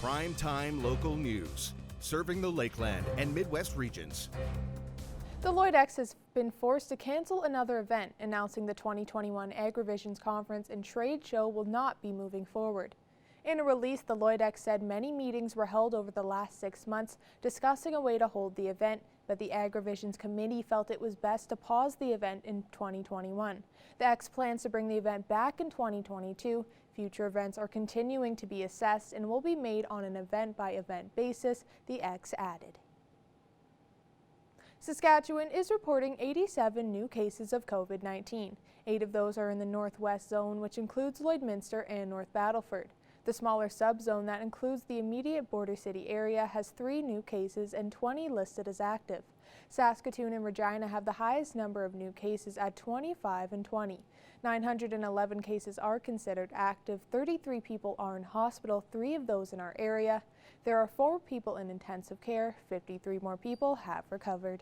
PrimeTime local news, serving the Lakeland and Midwest regions. The Lloydminster has been forced to cancel another event, announcing the 2021 Agrivisions Conference and Trade Show will not be moving forward. In a release, the Lloydminster said many meetings were held over the last 6 months discussing a way to hold the event, but the Agrivisions Committee felt it was best to pause the event in 2021. The X plans to bring the event back in 2022. Future events are continuing to be assessed and will be made on an event-by-event basis, the X added. Saskatchewan is reporting 87 new cases of COVID-19. 8 of those are in the Northwest Zone, which includes Lloydminster and North Battleford. The smaller subzone that includes the immediate border city area has 3 new cases and 20 listed as active. Saskatoon and Regina have the highest number of new cases at 25 and 20. 911 cases are considered active, 33 people are in hospital, 3 of those in our area. There are 4 people in intensive care, 53 more people have recovered.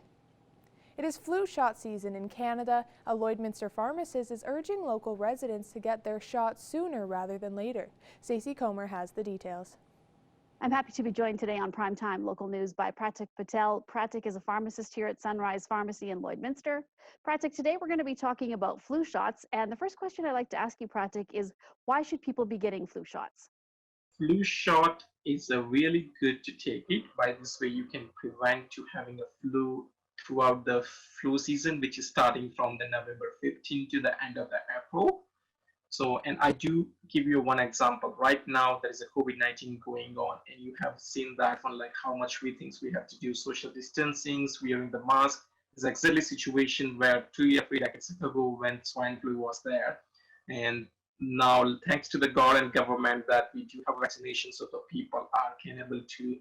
It is flu shot season in Canada. A Lloydminster pharmacist is urging local residents to get their shots sooner rather than later. Stacey Comer has the details. I'm happy to be joined today on Primetime Local News by Pratik Patel. Pratik is a pharmacist here at Sunrise Pharmacy in Lloydminster. Pratik, today we're going to be talking about flu shots. And the first question I'd like to ask you, Pratik, is why should people be getting flu shots? Flu shot is a really good to take it. By this way, you can prevent to having a flu throughout the flu season, which is starting from the November 15 to the end of the April. So, and I do give you one example. Right now, there is a COVID-19 going on, and you have seen that one, like how much we think we have to do social distancing, wearing the mask. It's exactly a situation where 2 years, 3 decades ago, when swine flu was there. And now, thanks to the God and government that we do have vaccinations, so the people are able to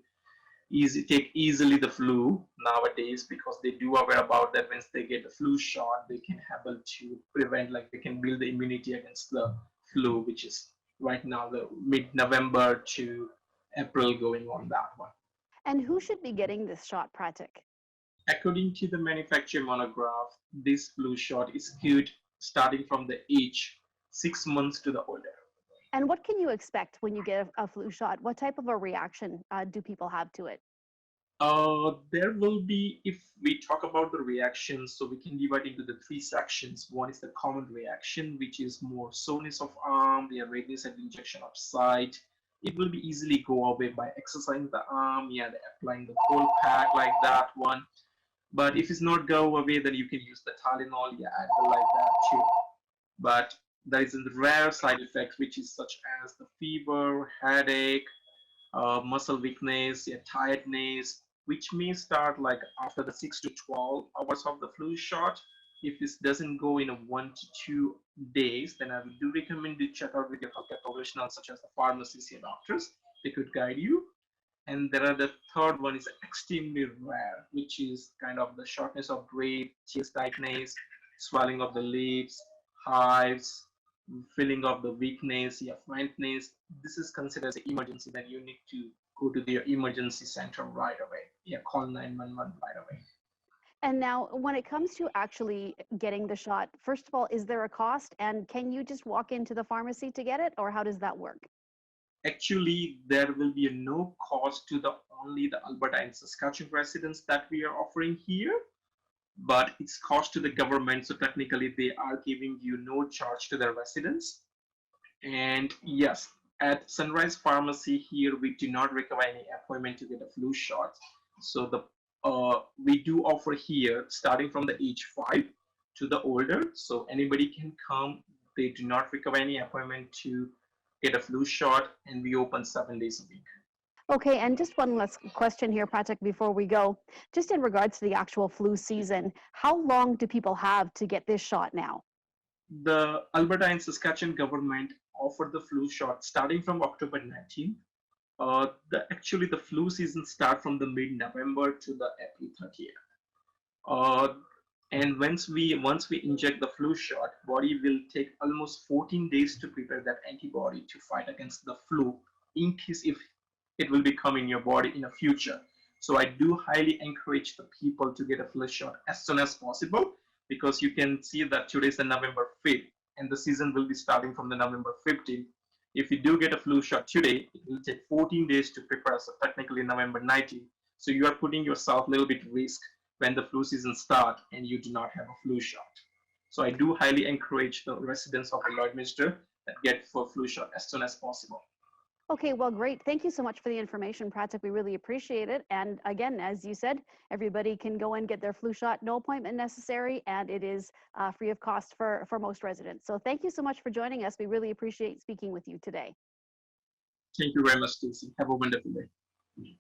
take easily the flu nowadays, because they do aware about that. Once they get the flu shot, they can able to prevent, like they can build the immunity against the flu, which is right now the mid-November to April going on that one. And who should be getting this shot, Pratik? According to the manufacturer monograph, this flu shot is good starting from the age 6 months to the older. And what can you expect when you get a flu shot? What type of a reaction do people have to it? There will be, if we talk about the reactions, so we can divide into the 3 sections. One is the common reaction, which is more soreness of arm, the redness at injection of site. It will be easily go away by exercising the arm, applying the cold pack like that one. But if it's not go away, then you can use the Tylenol, Advil like that too. But there is a rare side effect, which is such as the fever, headache, muscle weakness, tiredness, which may start like after the 6 to 12 hours of the flu shot. If this doesn't go in a 1 to 2 days, then I do recommend to check out with your healthcare professionals, such as the pharmacists and doctors. They could guide you. And there are the third one is extremely rare, which is kind of the shortness of breath, chest tightness, swelling of the lips, hives, feeling of the weakness, faintness. This is considered as an emergency. Then you need to go to the emergency center right away. Call 911 right away. And now, when it comes to actually getting the shot, first of all, is there a cost? And can you just walk into the pharmacy to get it, or how does that work? Actually, there will be no cost to only the Alberta and Saskatchewan residents that we are offering here, but it's cost to the government. So technically, they are giving you no charge to their residents. And yes, at Sunrise Pharmacy here, we do not require any appointment to get a flu shot. So we do offer here starting from the age 5 to the older. So anybody can come. They do not require any appointment to get a flu shot, and we open 7 days a week. Okay, and just one last question here, Pratik, before we go. Just in regards to the actual flu season, how long do people have to get this shot now? The Alberta and Saskatchewan government offer the flu shot starting from October 19th. Actually, the flu season starts from the mid-November to the April 30th. And once we inject the flu shot, body will take almost 14 days to prepare that antibody to fight against the flu in case if it will become in your body in the future. So I do highly encourage the people to get a flu shot as soon as possible, because you can see that today is the November 5th and the season will be starting from the November 15th. If you do get a flu shot today, it will take 14 days to prepare, so technically November 19. So you are putting yourself a little bit at risk when the flu season starts and you do not have a flu shot. So I do highly encourage the residents of the Lloydminster that get for flu shot as soon as possible. Okay, well, great. Thank you so much for the information, Pratik. We really appreciate it. And again, as you said, everybody can go and get their flu shot, no appointment necessary, and it is free of cost for most residents. So thank you so much for joining us. We really appreciate speaking with you today. Thank you very much, Stacey. Have a wonderful day.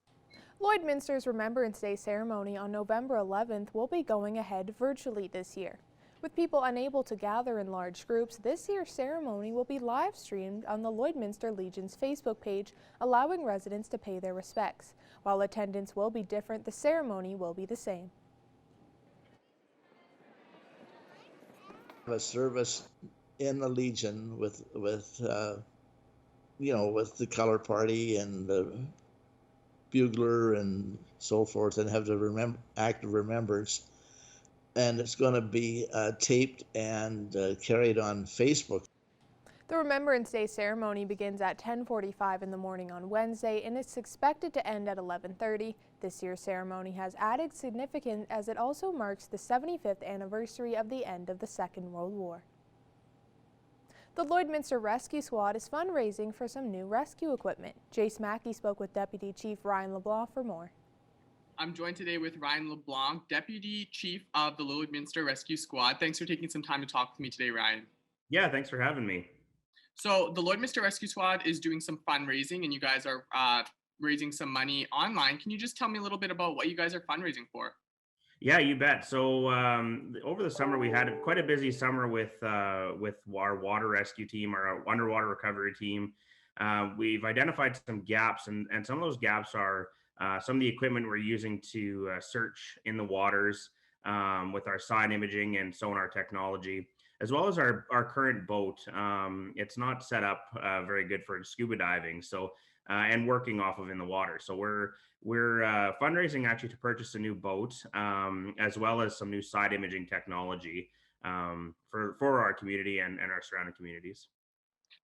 Lloydminster's Remembrance Day ceremony on November 11th will be going ahead virtually this year. With people unable to gather in large groups, this year's ceremony will be live streamed on the Lloydminster Legion's Facebook page, allowing residents to pay their respects. While attendance will be different, the ceremony will be the same. A service in the Legion with you know, with the color party and the bugler and so forth, and have the act of remembrance. And it's going to be taped and carried on Facebook. The Remembrance Day ceremony begins at 10:45 in the morning on Wednesday, and it's expected to end at 11:30. This year's ceremony has added significance as it also marks the 75th anniversary of the end of the Second World War. The Lloydminster Rescue Squad is fundraising for some new rescue equipment. Jace Mackey spoke with Deputy Chief Ryan LeBlanc for more. I'm joined today with Ryan LeBlanc, Deputy Chief of the Lloydminster Rescue Squad. Thanks for taking some time to talk with me today, Ryan. Yeah, thanks for having me. So the Lloydminster Rescue Squad is doing some fundraising, and you guys are raising some money online. Can you just tell me a little bit about what you guys are fundraising for? Yeah, you bet. So over the summer, we had quite a busy summer with our water rescue team, our underwater recovery team. We've identified some gaps, and some of those gaps are some of the equipment we're using to search in the waters with our side imaging and sonar technology, as well as our current boat. It's not set up very good for scuba diving, so and working off of in the water. So we're fundraising actually to purchase a new boat, as well as some new side imaging technology for our community and our surrounding communities.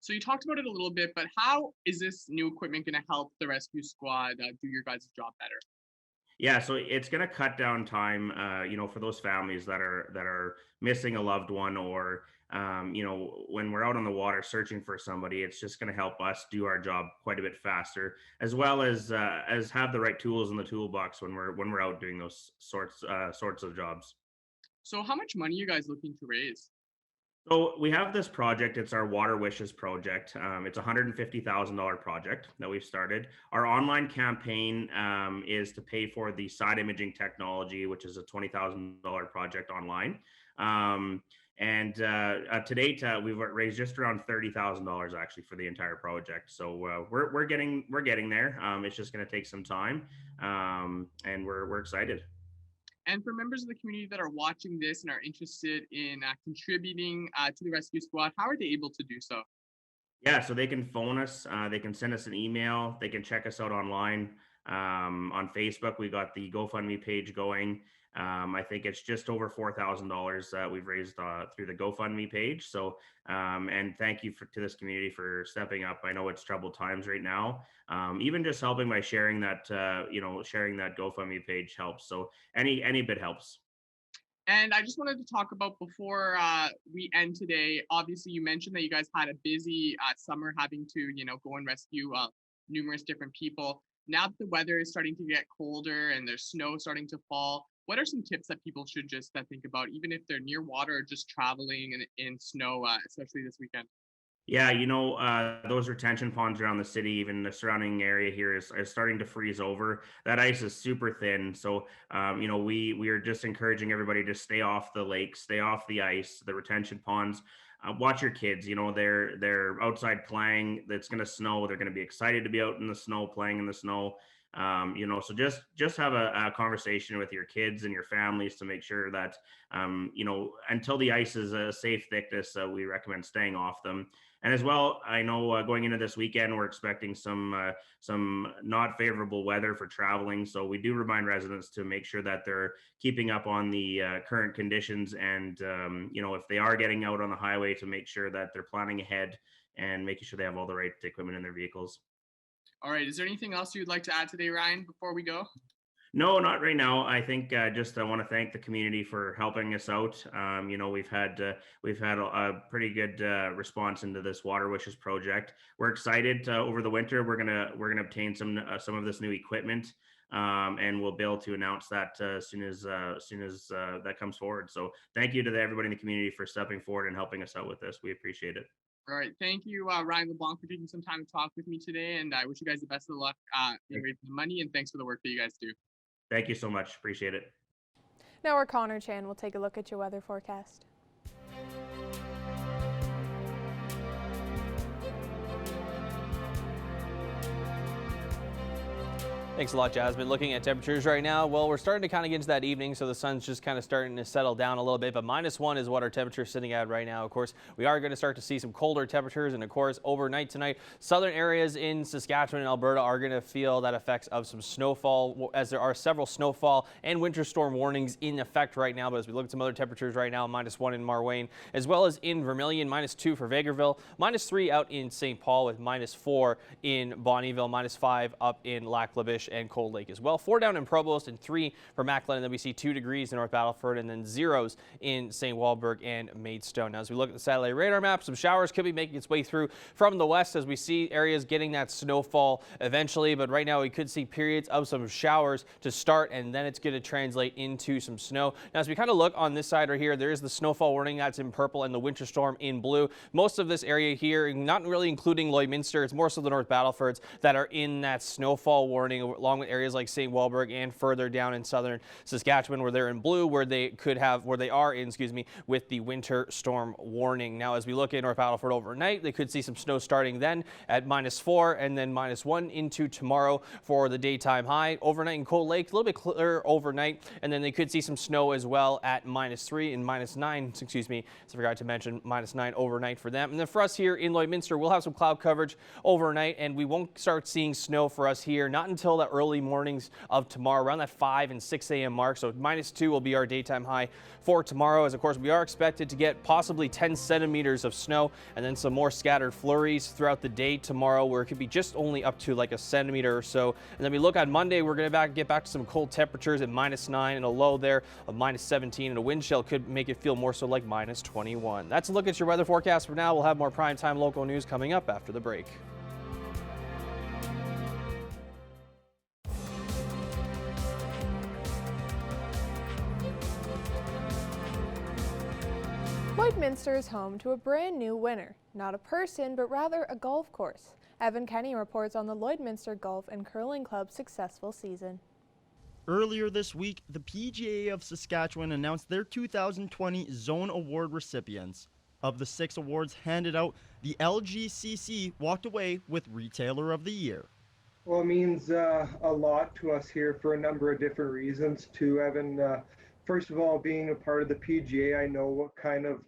So you talked about it a little bit, but how is this new equipment going to help the rescue squad do your guys' job better? Yeah, so it's going to cut down time, you know, for those families that are missing a loved one, or you know, when we're out on the water searching for somebody. It's just going to help us do our job quite a bit faster, as well as have the right tools in the toolbox when we're out doing those sorts of jobs. So how much money are you guys looking to raise? So we have this project. It's our Water Wishes project. It's a $150,000 project that we've started. Our online campaign is to pay for the side imaging technology, which is a $20,000 project online. And to date, we've raised just around $30,000 actually for the entire project. So we're getting there. It's just going to take some time, and we're excited. And for members of the community that are watching this and are interested in contributing to the rescue squad, how are they able to do so? Yeah, so they can phone us, they can send us an email, they can check us out online. On Facebook, we got the GoFundMe page going. I think it's just over $4,000 that we've raised through the GoFundMe page. So, and thank you to this community for stepping up. I know it's troubled times right now. Even just helping by sharing that, sharing that GoFundMe page helps. So any bit helps. And I just wanted to talk about before we end today. Obviously, you mentioned that you guys had a busy summer, having to, go and rescue numerous different people. Now that the weather is starting to get colder and there's snow starting to fall, what are some tips that people should just think about, even if they're near water or just traveling in snow, especially this weekend? Yeah, those retention ponds around the city, even the surrounding area here is starting to freeze over. That ice is super thin. So, we are just encouraging everybody to stay off the lake, stay off the ice, the retention ponds. Watch your kids, they're outside playing. It's going to snow. They're going to be excited to be out in the snow, playing in the snow. So just have a conversation with your kids and your families to make sure that, until the ice is a safe thickness, we recommend staying off them. And as well, I know going into this weekend, we're expecting some not favorable weather for traveling. So we do remind residents to make sure that they're keeping up on the current conditions, and if they are getting out on the highway, to make sure that they're planning ahead and making sure they have all the right equipment in their vehicles. All right. Is there anything else you'd like to add today, Ryan, before we go? No, not right now. I think just I want to thank the community for helping us out. We've had a pretty good response into this Water Wishes project. We're excited over the winter. We're gonna obtain some of this new equipment, and we'll be able to announce that as soon as that comes forward. So thank you to everybody in the community for stepping forward and helping us out with this. We appreciate it. All right. Thank you, Ryan LeBlanc, for taking some time to talk with me today. And I wish you guys the best of luck in raising the money. And thanks for the work that you guys do. Thank you so much. Appreciate it. Now our Connor Chan will take a look at your weather forecast. Thanks a lot, Jasmine. Looking at temperatures right now, well, we're starting to kind of get into that evening, so the sun's just kind of starting to settle down a little bit, but -1 is what our temperature is sitting at right now. Of course, we are going to start to see some colder temperatures, and of course, overnight tonight, southern areas in Saskatchewan and Alberta are going to feel that effects of some snowfall, as there are several snowfall and winter storm warnings in effect right now. But as we look at some other temperatures right now, -1 in Marwayne, as well as in Vermilion, -2 for Vegreville, -3 out in St. Paul, with -4 in Bonnyville, -5 up in Lac La Biche and Cold Lake as well. 4 down in Provost and 3 for Macklin, and then we see 2 degrees in North Battleford, and then 0s in St. Walburg and Maidstone. Now, as we look at the satellite radar map, some showers could be making its way through from the west as we see areas getting that snowfall eventually, but right now we could see periods of some showers to start, and then it's going to translate into some snow. Now, as we kind of look on this side right here, there is the snowfall warning that's in purple and the winter storm in blue. Most of this area here, not really including Lloydminster, it's more so the North Battlefords that are in that snowfall warning, along with areas like St. Walburg and further down in southern Saskatchewan where they're in blue, where they are in, with the winter storm warning. Now, as we look at North Battleford overnight, they could see some snow starting then at -4 and then -1 into tomorrow for the daytime high. Overnight in Cold Lake, a little bit clearer overnight, and then they could see some snow as well at -3 and -9, so I forgot to mention -9 overnight for them. And then for us here in Lloydminster, we'll have some cloud coverage overnight, and we won't start seeing snow for us here not until the early mornings of tomorrow, around that 5 and 6 a.m. mark. So -2 will be our daytime high for tomorrow, as of course we are expected to get possibly 10 centimeters of snow and then some more scattered flurries throughout the day tomorrow, where it could be just only up to like a centimeter or so. And then we look on Monday, we're going to get back to some cold temperatures at -9 and a low there of -17, and a wind chill could make it feel more so like -21. That's a look at your weather forecast for now. We'll have more primetime local news coming up after the break. Lloydminster is home to a brand new winner, not a person, but rather a golf course. Evan Kenny reports on the Lloydminster Golf and Curling Club's successful season. Earlier this week, the PGA of Saskatchewan announced their 2020 Zone Award recipients. Of the 6 awards handed out, the LGCC walked away with Retailer of the Year. Well, it means a lot to us here for a number of different reasons too, Evan. First of all, being a part of the PGA, I know what kind of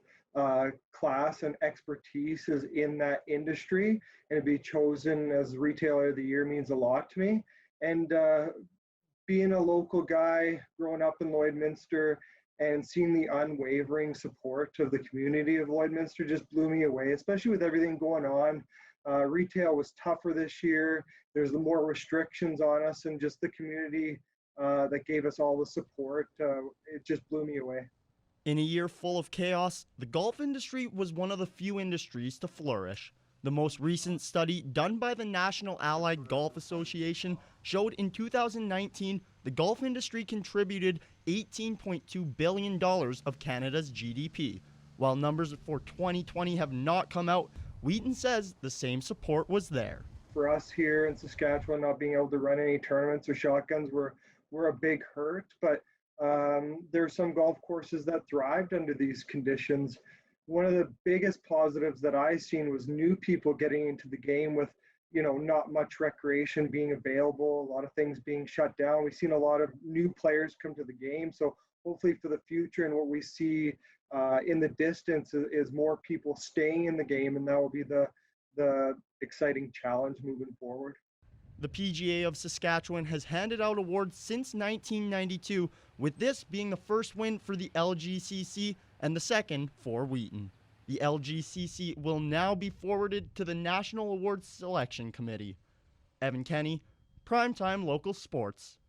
class and expertise is in that industry, and to be chosen as Retailer of the Year means a lot to me. And being a local guy, growing up in Lloydminster, and seeing the unwavering support of the community of Lloydminster just blew me away, especially with everything going on. Retail was tougher this year. There's more restrictions on us, and just the community that gave us all the support. It just blew me away. In a year full of chaos, the golf industry was one of the few industries to flourish. The most recent study done by the National Allied Golf Association showed in 2019 the golf industry contributed $18.2 billion of Canada's GDP. While numbers for 2020 have not come out, Wheaton says the same support was there. For us here in Saskatchewan, not being able to run any tournaments or shotguns were a big hurt, but there are some golf courses that thrived under these conditions. One of the biggest positives that I seen was new people getting into the game with, not much recreation being available, a lot of things being shut down. We've seen a lot of new players come to the game. So hopefully for the future, and what we see in the distance is more people staying in the game, and that will be the exciting challenge moving forward. The PGA of Saskatchewan has handed out awards since 1992, with this being the first win for the LGCC and the second for Wheaton. The LGCC will now be forwarded to the National Awards Selection Committee. Evan Kenny, Primetime Local Sports.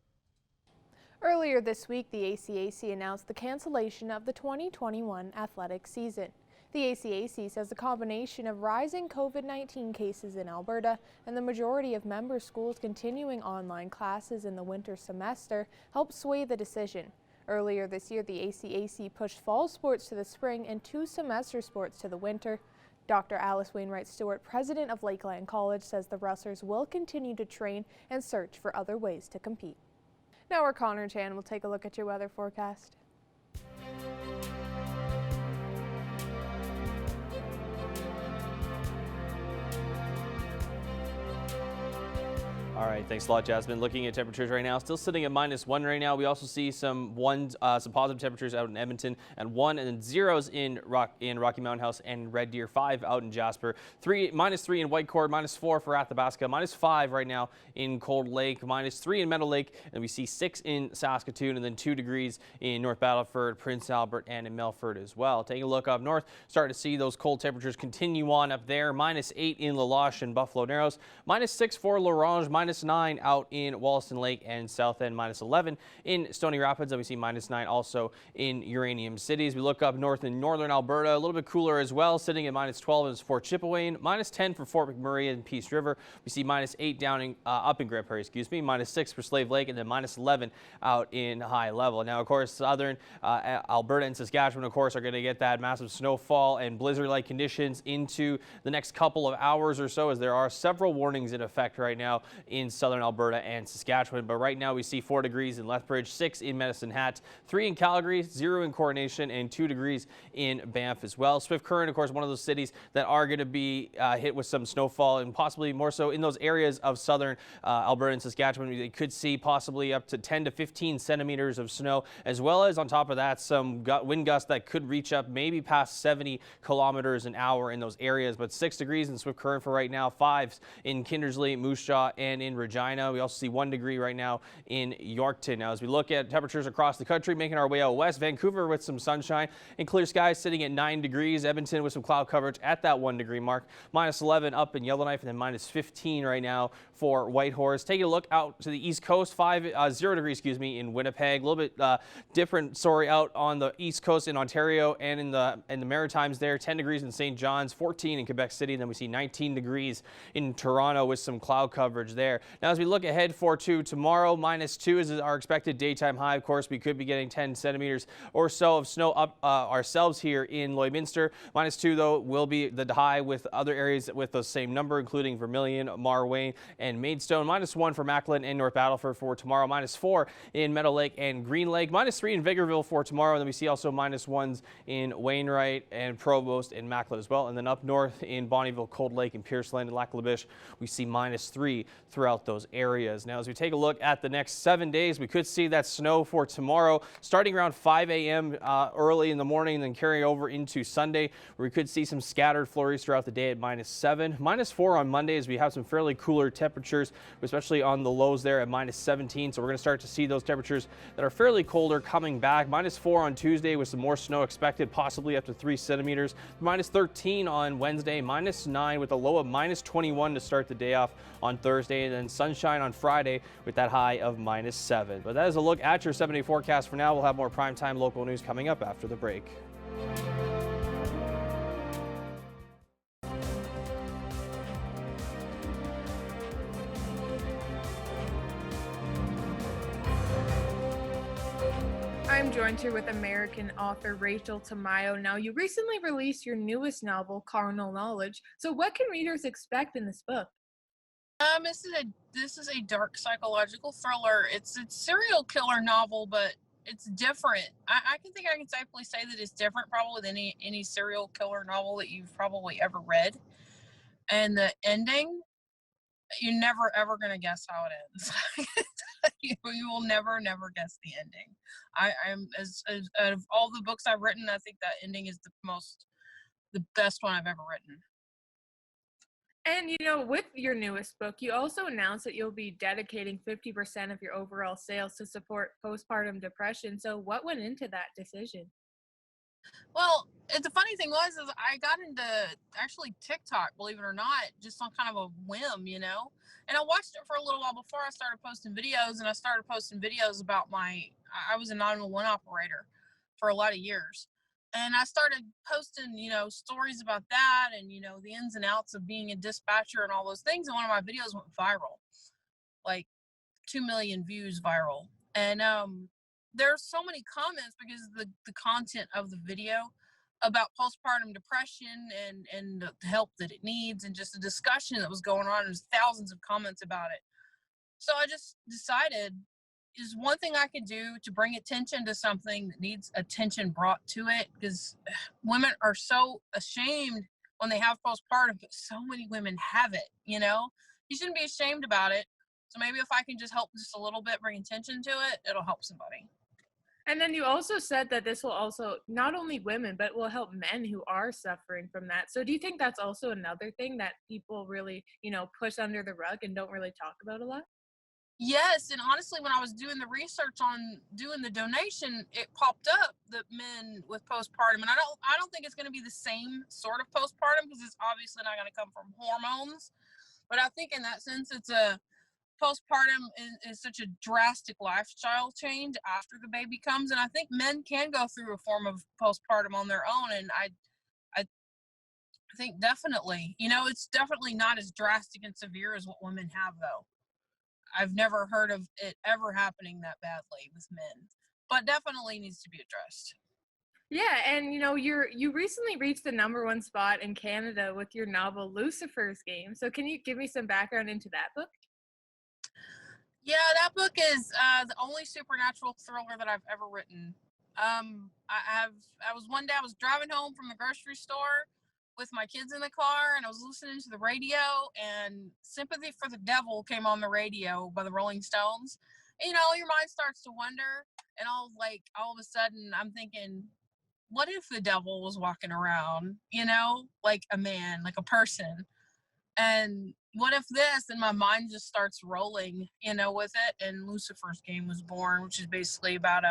Earlier this week, the ACAC announced the cancellation of the 2021 athletic season. The ACAC says the combination of rising COVID-19 cases in Alberta and the majority of member schools continuing online classes in the winter semester helped sway the decision. Earlier this year, the ACAC pushed fall sports to the spring and 2 semester sports to the winter. Dr. Alice Wainwright-Stewart, president of Lakeland College, says the Russers will continue to train and search for other ways to compete. Now our Connor Chan will take a look at your weather forecast. All right, thanks a lot, Jasmine. Looking at temperatures right now, still sitting at -1 right now. We also see some positive temperatures out in Edmonton, and 1 and then 0s in Rocky Mountain House and Red Deer, 5 out in Jasper, -3 in Whitecourt, -4 for Athabasca, -5 right now in Cold Lake, -3 in Meadow Lake, and we see 6 in Saskatoon, and then 2 degrees in North Battleford, Prince Albert, and in Melfort as well. Taking a look up north, starting to see those cold temperatures continue on up there. -8 in La Loche and Buffalo Narrows, -6 for La Ronge, -9 out in Wollaston Lake and South End, -11 in Stony Rapids, and we see -9 also in Uranium City. As we look up north in northern Alberta, a little bit cooler as well, sitting at -12 is Fort Chipewyan, -10 for Fort McMurray and Peace River. We see -8 down up in Grand Prairie, -6 for Slave Lake, and then -11 out in High Level. Now, of course, southern Alberta and Saskatchewan, of course, are going to get that massive snowfall and blizzard-like conditions into the next couple of hours or so, as there are several warnings in effect right now in southern Alberta and Saskatchewan. But right now we see 4 degrees in Lethbridge, 6 in Medicine Hat, 3 in Calgary, 0 in Coronation, and 2 degrees in Banff as well. Swift Current, of course, one of those cities that are going to be hit with some snowfall, and possibly more so in those areas of southern Alberta and Saskatchewan. We could see possibly up to 10 to 15 centimeters of snow, as well as on top of that some wind gusts that could reach up maybe past 70 kilometers an hour in those areas. But 6 degrees in Swift Current for right now, 5 in Kindersley, Moose Jaw, and in Regina. We also see 1 degree right now in Yorkton. Now, as we look at temperatures across the country, making our way out west, Vancouver with some sunshine and clear skies sitting at 9 degrees. Edmonton with some cloud coverage at that 1 degree mark. -11 up in Yellowknife, and then -15 right now for Whitehorse. Taking a look out to the east coast, 0 degrees, in Winnipeg. A little bit different story out on the east coast in Ontario and in the Maritimes there. 10 degrees in St. John's, 14 in Quebec City, and then we see 19 degrees in Toronto with some cloud coverage there. Now, as we look ahead for tomorrow, -2 is our expected daytime high. Of course, we could be getting 10 centimeters or so of snow up ourselves here in Lloydminster. -2, though, will be the high, with other areas with the same number, including Vermilion, Marwayne, and Maidstone. -1 for Macklin and North Battleford for tomorrow. -4 in Meadow Lake and Green Lake. -3 in Vigorville for tomorrow. And then we see also -1s in Wainwright and Provost and Macklin as well. And then up north in Bonnyville, Cold Lake, and Pierceland and Lac La Biche, we see -3 throughout those areas. Now, as we take a look at the next 7 days, we could see that snow for tomorrow starting around 5 a.m. Early in the morning, and then carrying over into Sunday, where we could see some scattered flurries throughout the day at -7. -4 on Monday, as we have some fairly cooler temperatures, especially on the lows there at -17. So we're going to start to see those temperatures that are fairly colder coming back. -4 on Tuesday with some more snow expected, possibly up to 3 centimeters. -13 on Wednesday, -9 with a low of -21 to start the day off on Thursday, and then sunshine on Friday with that high of -7. But that is a look at your 7-day forecast for now. We'll have more primetime local news coming up after the break. I'm joined here with American author Rachel Tamayo. Now, you recently released your newest novel, Carnal Knowledge. So what can readers expect in this book? This is a dark psychological thriller. It's a serial killer novel, but it's different. I can safely say that it's different probably than any serial killer novel that you've probably ever read. And the ending, you're never ever gonna guess how it ends. You will never guess the ending. I'm as out of all the books I've written, I think that ending is the best one I've ever written. And, with your newest book, you also announced that you'll be dedicating 50% of your overall sales to support postpartum depression. So what went into that decision? Well, the funny thing was is I got into actually TikTok, believe it or not, just on kind of a whim, you know. And I watched it for a little while before I started posting videos, and I started posting videos about I was a 911 operator for a lot of years. And I started posting, stories about that and, the ins and outs of being a dispatcher and all those things. And one of my videos went viral, like 2 million views viral. And there's so many comments because of the content of the video about postpartum depression and the help that it needs, and just the discussion that was going on. There's thousands of comments about it. So I just decided, is one thing I could do to bring attention to something that needs attention brought to it, because women are so ashamed when they have postpartum, but so many women have it, you shouldn't be ashamed about it. So maybe if I can just help just a little bit, bring attention to it, it'll help somebody. And then you also said that this will also not only women, but will help men who are suffering from that. So do you think that's also another thing that people really, push under the rug and don't really talk about a lot? Yes, and honestly, when I was doing the research on doing the donation, it popped up that men with postpartum, and I don't think it's going to be the same sort of postpartum, because it's obviously not going to come from hormones. But I think in that sense, it's a postpartum is such a drastic lifestyle change after the baby comes, and I think men can go through a form of postpartum on their own. And I think definitely, it's definitely not as drastic and severe as what women have, though. I've never heard of it ever happening that badly with men, but definitely needs to be addressed. Yeah, and you recently reached the #1 spot in Canada with your novel Lucifer's Game. So can you give me some background into that book? Yeah, that book is the only supernatural thriller that I've ever written. I was driving home from the grocery store with my kids in the car, and I was listening to the radio, and Sympathy for the Devil came on the radio by the Rolling Stones. And, your mind starts to wonder, and all of a sudden I'm thinking, what if the devil was walking around, like a man, like a person? And what if this? And my mind just starts rolling, with it. And Lucifer's Game was born, which is basically about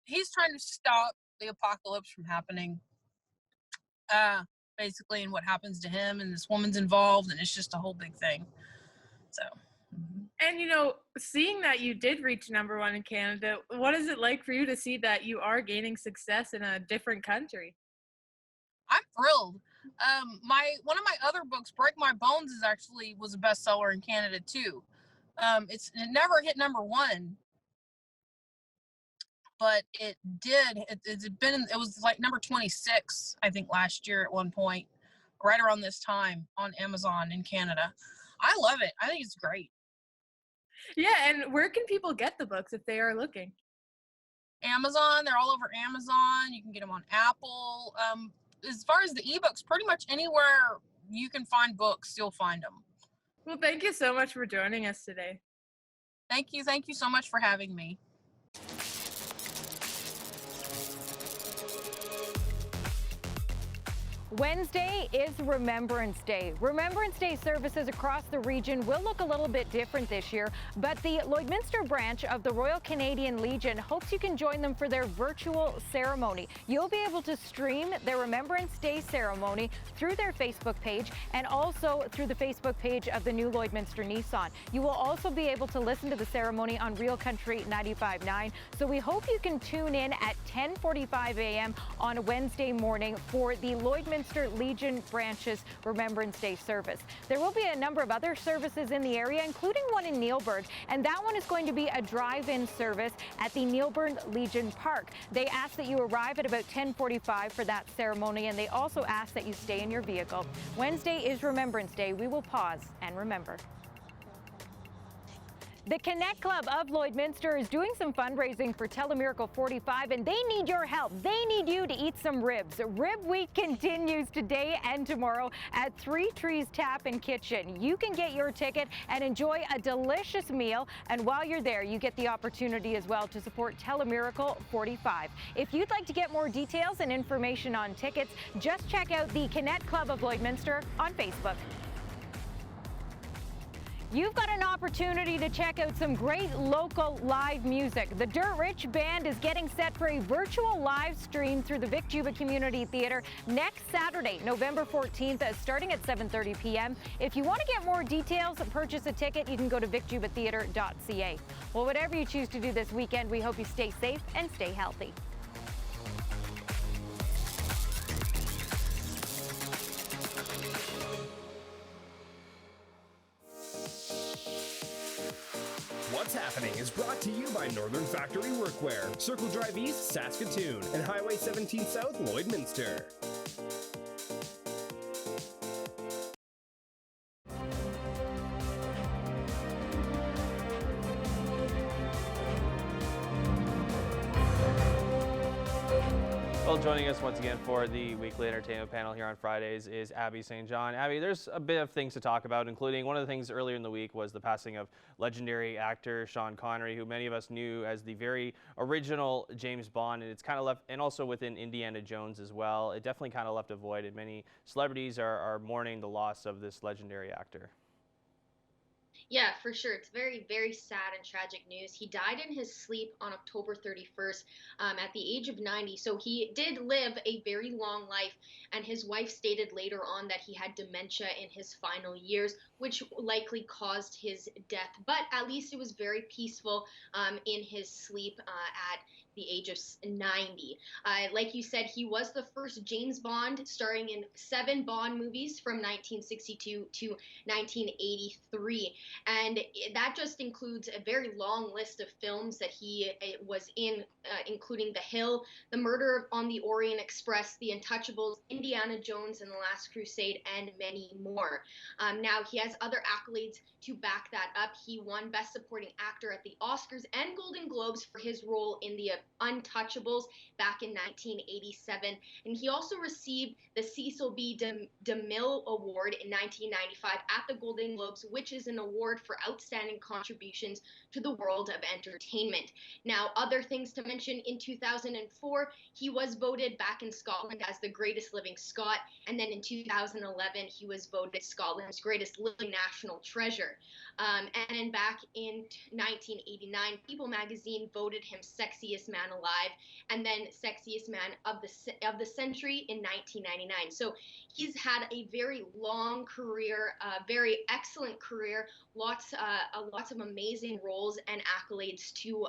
he's trying to stop the apocalypse from happening, basically, and what happens to him, and this woman's involved, and it's just a whole big thing. So. And seeing that you did reach #1 in Canada, what is it like for you to see that you are gaining success in a different country? I'm thrilled. One of my other books, Break My Bones, was a bestseller in Canada too. It never hit #1, but it did. It was like number 26, I think, last year at one point, right around this time on Amazon in Canada. I love it. I think it's great. Yeah, and where can people get the books if they are looking? Amazon. They're all over Amazon. You can get them on Apple. As far as the ebooks, pretty much anywhere you can find books, you'll find them. Well, thank you so much for joining us today. Thank you so much for having me. Wednesday is Remembrance Day. Remembrance Day services across the region will look a little bit different this year, but the Lloydminster branch of the Royal Canadian Legion hopes you can join them for their virtual ceremony. You'll be able to stream their Remembrance Day ceremony through their Facebook page and also through the Facebook page of the new Lloydminster Nissan. You will also be able to listen to the ceremony on Real Country 95.9, so we hope you can tune in at 10:45 a.m. on Wednesday morning for the Lloydminster Legion branch's Remembrance Day service. There will be a number of other services in the area, including one in Neilburn, and that one is going to be a drive-in service at the Neilburn Legion Park. They ask that you arrive at about 10:45 for that ceremony, and they also ask that you stay in your vehicle. Wednesday is Remembrance Day. We will pause and remember. The Connect Club of Lloydminster is doing some fundraising for Telemiracle 45, and they need your help. They need you to eat some ribs. Rib Week continues today and tomorrow at Three Trees Tap and Kitchen. You can get your ticket and enjoy a delicious meal, and while you're there, you get the opportunity as well to support Telemiracle 45. If you'd like to get more details and information on tickets, just check out the Connect Club of Lloydminster on Facebook. You've got an opportunity to check out some great local live music. The Dirt Rich Band is getting set for a virtual live stream through the Vic Juba Community Theatre next Saturday, November 14th, starting at 7:30 p.m. If you want to get more details and purchase a ticket, you can go to vicjubatheatre.ca. Well, whatever you choose to do this weekend, we hope you stay safe and stay healthy. What's Happening is brought to you by Northern Factory Workwear, Circle Drive East, Saskatoon, and Highway 17 South, Lloydminster. Well, joining us once again for the weekly entertainment panel here on Fridays is Abby St. John. Abby, there's a bit of things to talk about, including one of the things earlier in the week was the passing of legendary actor Sean Connery, who many of us knew as the very original James Bond, and it's kind of left, and also within Indiana Jones as well. It definitely kind of left a void, and many celebrities are mourning the loss of this legendary actor. Yeah, for sure. It's very, very sad and tragic news. He died in his sleep on October 31st at the age of 90. So he did live a very long life. And his wife stated later on that he had dementia in his final years, which likely caused his death. But at least it was very peaceful in his sleep at the age of 90. Like you said, he was the first James Bond, starring in 7 Bond movies from 1962 to 1983. And that just includes a very long list of films that he was in, including The Hill, The Murder on the Orient Express, The Untouchables, Indiana Jones and the Last Crusade, and many more. Now, he has other accolades to back that up. He won Best Supporting Actor at the Oscars and Golden Globes for his role in The Untouchables back in 1987. And he also received the Cecil B. DeMille Award in 1995 at the Golden Globes, which is an award for outstanding contributions to the world of entertainment. Now, other things to mention, in 2004, he was voted back in Scotland as the greatest living Scot, and then in 2011, he was voted Scotland's greatest living national treasure. And then back in 1989, People magazine voted him sexiest man alive, and then sexiest man of the century in 1999. So he's had a very long career, very excellent career, lots of amazing roles and accolades to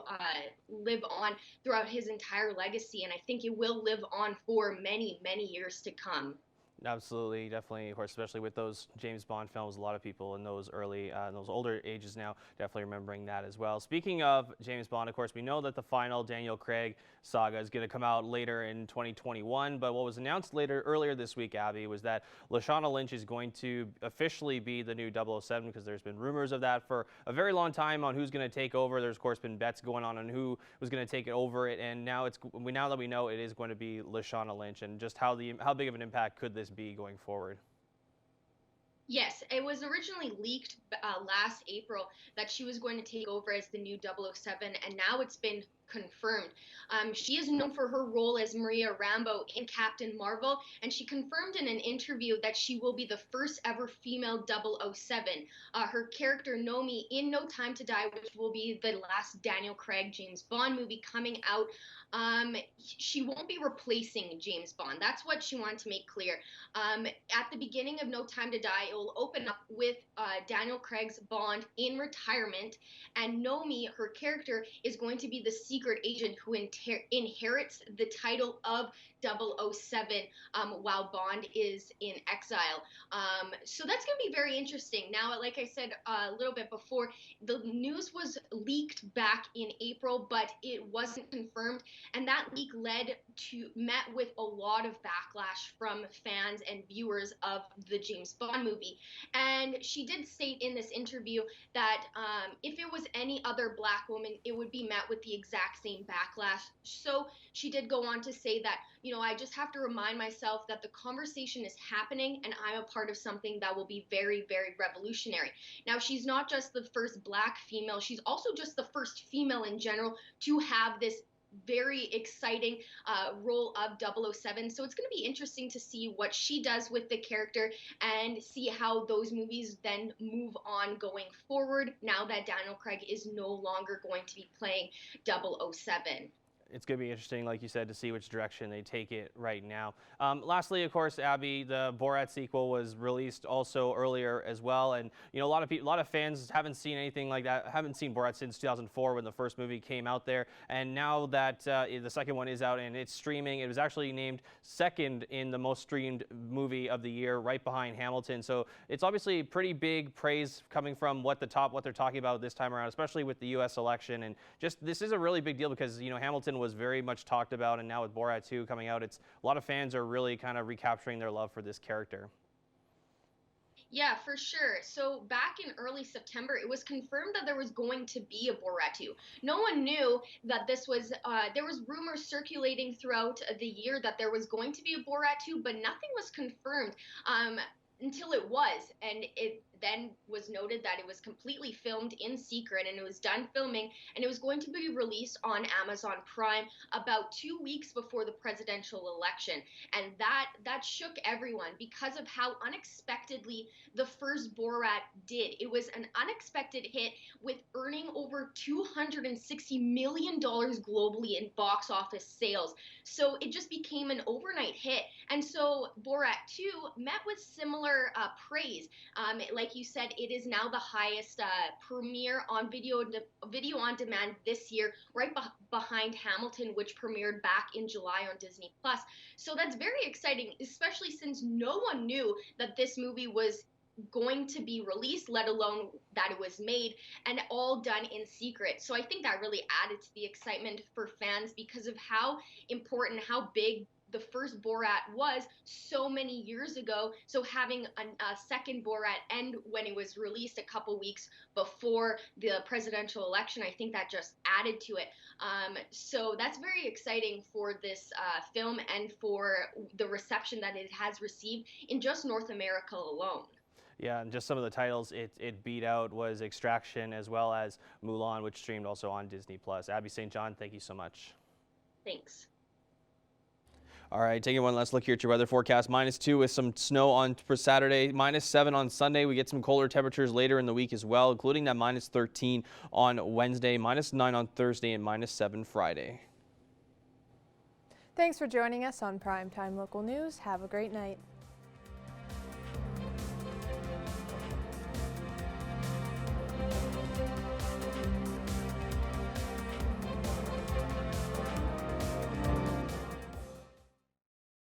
live on throughout his entire legacy, and I think it will live on for many, many years to come. Absolutely, definitely, of course, especially with those James Bond films, a lot of people in those early, those older ages now, definitely remembering that as well. Speaking of James Bond, of course, we know that the final Daniel Craig saga is going to come out later in 2021, but what was announced earlier this week, Abby, was that Lashana Lynch is going to officially be the new 007, because there's been rumors of that for a very long time on who's going to take over. There's, of course, been bets going on who was going to take over it, and now that we know it is going to be Lashana Lynch, and just how big of an impact could this be going forward? Yes, it was originally leaked last April that she was going to take over as the new 007, and now it's been confirmed. She is known for her role as Maria Rambeau in Captain Marvel, and she confirmed in an interview that she will be the first ever female 007. Her character Nomi in No Time to Die, which will be the last Daniel Craig James Bond movie coming out, she won't be replacing James Bond. That's what she wanted to make clear. At the beginning of No Time to Die, it will open up with Daniel Craig's Bond in retirement, and Nomi, her character, is going to be the secret agent who inherits the title of 007 while Bond is in exile. So that's going to be very interesting. Now, like I said a little bit before, the news was leaked back in April, but it wasn't confirmed, and that leak met with a lot of backlash from fans and viewers of the James Bond movie. And she did state in this interview that if it was any other Black woman, it would be met with the exact same backlash. So she did go on to say that, I just have to remind myself that the conversation is happening and I'm a part of something that will be very, very revolutionary. Now, she's not just the first Black female, she's also just the first female in general to have this very exciting role of 007. So it's going to be interesting to see what she does with the character and see how those movies then move on going forward now that Daniel Craig is no longer going to be playing 007. It's going to be interesting, like you said, to see which direction they take it right now. Lastly, of course, Abby, the Borat sequel was released also earlier as well, and a lot of fans haven't seen anything like that. Haven't seen Borat since 2004 when the first movie came out there, and now that the second one is out and it's streaming, it was actually named second in the most streamed movie of the year, right behind Hamilton. So it's obviously pretty big praise coming from what they're talking about this time around, especially with the U.S. election, and just this is a really big deal because Hamilton was very much talked about, and now with Borat 2 coming out, it's a lot of fans are really kind of recapturing their love for this character. Yeah, for sure. So back in early September, it was confirmed that there was going to be a Borat 2. No one knew that this was, there was rumors circulating throughout the year that there was going to be a Borat 2, but nothing was confirmed until it was. And it then was noted that it was completely filmed in secret, and it was done filming, and it was going to be released on Amazon Prime about 2 weeks before the presidential election. And that shook everyone because of how unexpectedly the first Borat did. It was an unexpected hit with earning over $260 million globally in box office sales. So it just became an overnight hit. And so Borat 2 met with similar praise. Like you said, it is now the highest premiere on video on demand this year, right behind Hamilton, which premiered back in July on Disney+. So that's very exciting, especially since no one knew that this movie was going to be released, let alone that it was made, and all done in secret. So I think that really added to the excitement for fans because of how important, how big the first Borat was so many years ago. So having a second Borat end when it was released a couple weeks before the presidential election, I think that just added to it. So that's very exciting for this film and for the reception that it has received in just North America alone. Yeah, and just some of the titles it beat out was Extraction as well as Mulan, which streamed also on Disney+. Abby St. John, thank you so much. Thanks. All right, taking one last look here at your weather forecast. -2 with some snow for Saturday, -7 on Sunday. We get some colder temperatures later in the week as well, including that -13 on Wednesday, -9 on Thursday, and -7 Friday. Thanks for joining us on Primetime Local News. Have a great night.